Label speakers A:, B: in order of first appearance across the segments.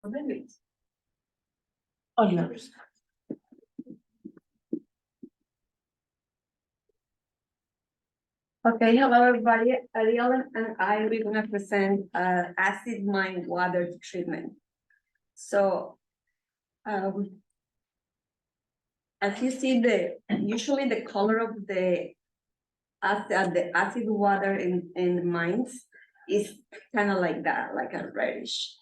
A: Oh, no.
B: Okay, hello everybody. Ariel and I we're gonna present acid mine water treatment. So as you see, usually the color of the acid water in the mines is kind of like that, like a reddish.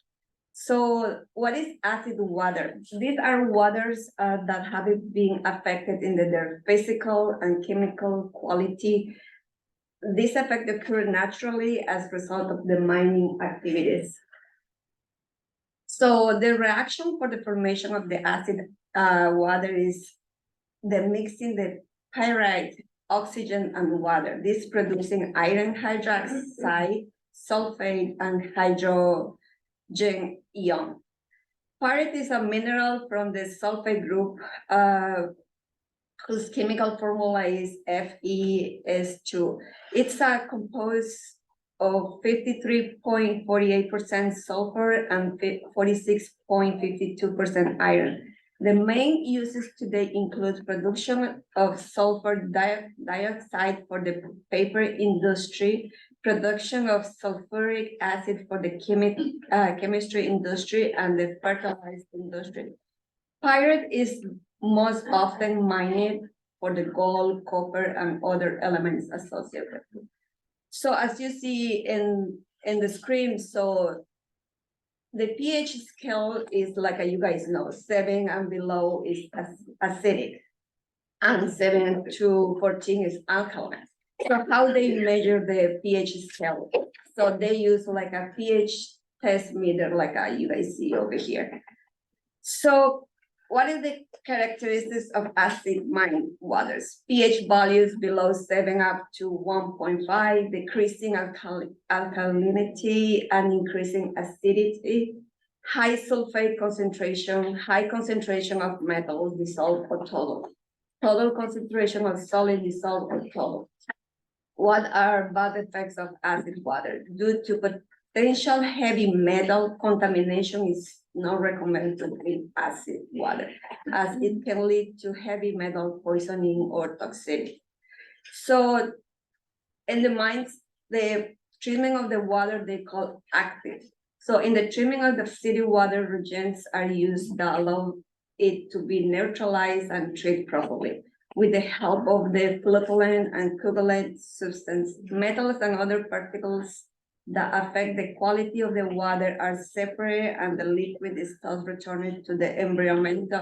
B: So what is acid water? These are waters that have been affected in their physical and chemical quality. This effect occurred naturally as a result of the mining activities. So the reaction for the formation of the acid water is the mixing the pyrite, oxygen, and water. This producing iron hydroxide, sulfate, and hydrogen ion. Pyrite is a mineral from the sulfate group whose chemical formula is FeS2. It's a composed of 53.48% sulfur and 46.52% iron. The main uses today include production of sulfur dioxide for the paper industry, production of sulfuric acid for the chemistry industry, and the fertilizer industry. Pyrite is most often mined for the gold, copper, and other elements associated. So as you see in the screen, so the pH scale is like you guys know, 7 and below is acidic, and 7 to 14 is alkaline. So how they measure the pH scale? So they use like a pH test meter, like you guys see over here. So what is the characteristics of acid mine waters? pH values below 7 up to 1.5, decreasing alkalinity and increasing acidity, high sulfate concentration, high concentration of metals dissolved or total concentration of solid dissolved or total. What are bad effects of acid water? Due to potential heavy metal contamination is not recommended to drink acid water, as it can lead to heavy metal poisoning or toxicity. So in the mines, the treatment of the water they call active. So in the treatment of the city water, reagents are used that allow it to be neutralized and treated properly. With the help of the flocculation and coagulation substance, metals and other particles that affect the quality of the water are separated and the liquid is thus returned to the environment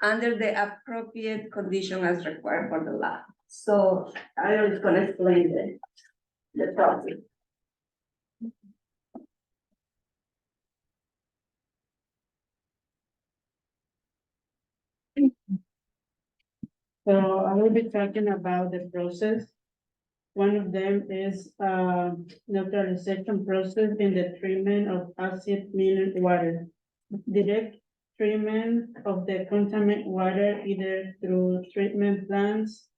B: under the appropriate condition as required for the lab. So I'm just gonna explain the process.
A: So I will be talking about the process. One of them is neutralization process in the treatment of acid mineral water. Direct treatment of the contaminated water either through treatment plants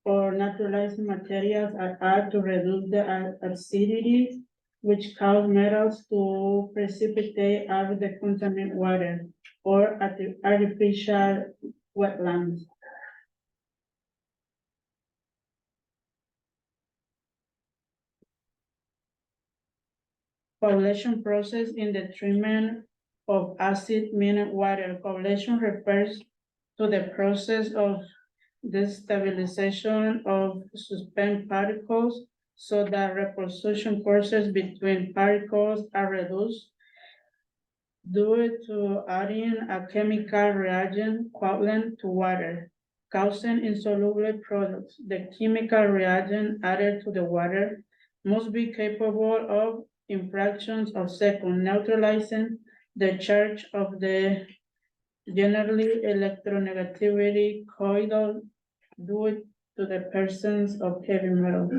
A: or naturalizing materials are added to reduce the acidity, which cause metals to precipitate out of the contaminated water or artificial wetlands. Coagulation process in the treatment of acid mineral water. Coagulation refers to the process of destabilization of suspended particles so that repulsion forces between particles are reduced due to adding a chemical reagent coagulant to water, causing insoluble products. The chemical reagent added to the water must be capable of in fractions of seconds, neutralizing the charge of the generally electronegativity colloid due to the presence of heavy metals.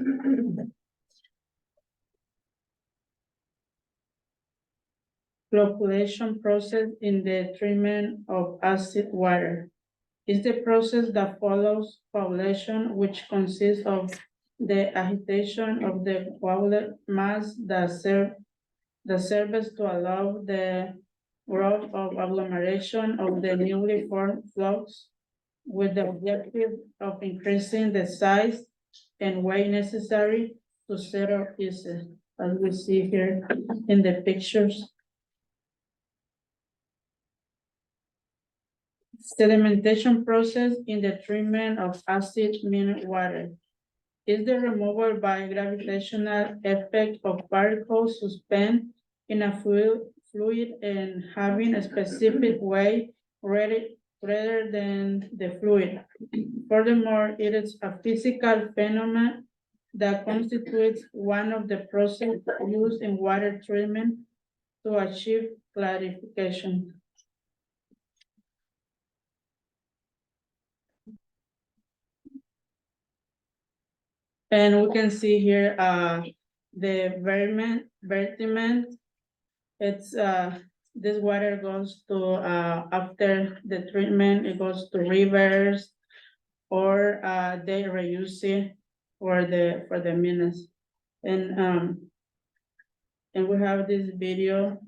A: Flocculation process in the treatment of acid water is the process that follows coagulation, which consists of the agitation of the coagulate mass that serves to allow the growth of agglomeration of the newly formed flocks with the objective of increasing the size and weight necessary to settle pieces, as we see here in the pictures. Sedimentation process in the treatment of acid mineral water is the removal by gravitational effect of particles suspended in a fluid and having a specific weight rather than the fluid. Furthermore, it is a physical phenomenon that constitutes one of the processes used in water treatment to achieve clarification. And we can see here the vertiment. It's this water goes to after the treatment, it goes to rivers, or they reuse it for the minutes. And we have this video.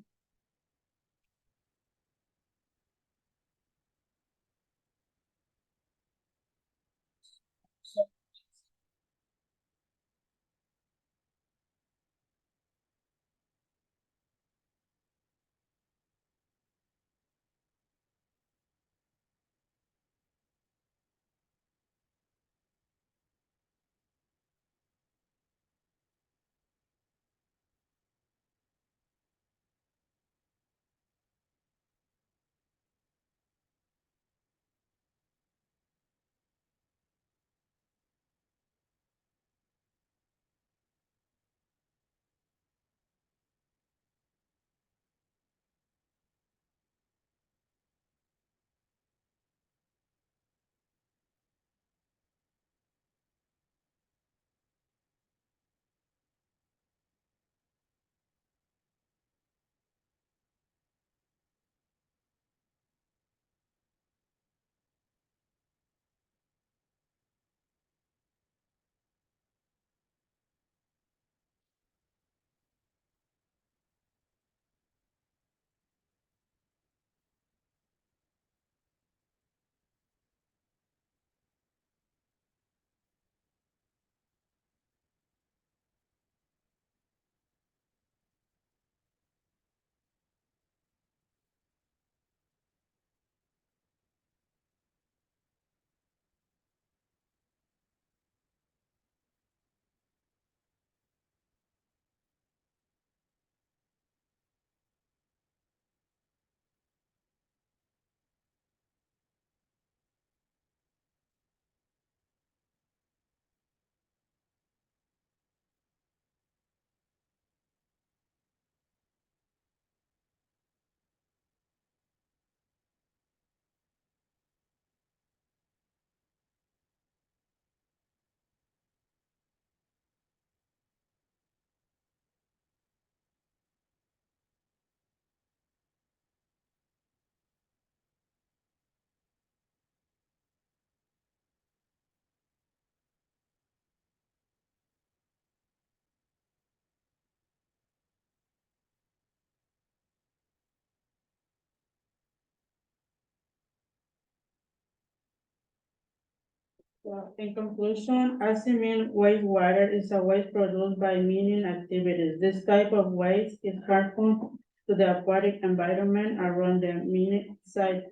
A: Well, in conclusion, acid wastewater is a waste produced by mining activities. This type of waste is harmful to the aquatic environment around the mining site.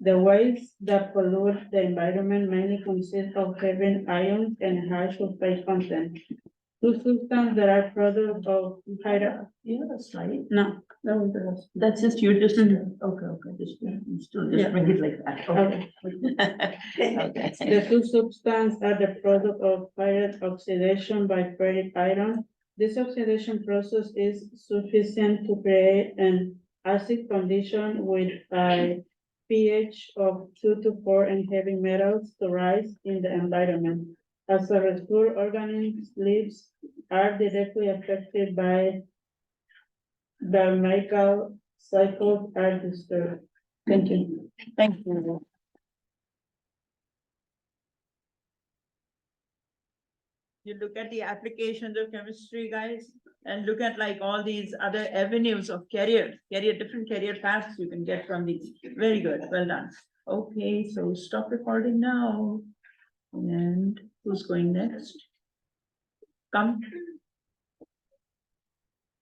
A: The waste that pollute the environment mainly consist of heavy ions and high sulfate content. Two substances that are products of
C: Yeah, that's right.
A: no, that was the last.
C: That's just, you're just,
A: Mhm.
C: okay, just, you still
A: Yeah.
C: just bring it like that. Okay. Okay.
A: The two substances are the product of ferrite oxidation by ferric iron. This oxidation process is sufficient to create an acid condition with a pH of 2 to 4 and heavy metals to rise in the environment. As a result, organisms' lives are directly affected by biological cycles are disturbed. Thank you.
C: Thank you. You look at the applications of chemistry, guys, and look at like all these other avenues of different career paths you can get from these. Very good, well done. Okay, so stop recording now. And who's going next? Come.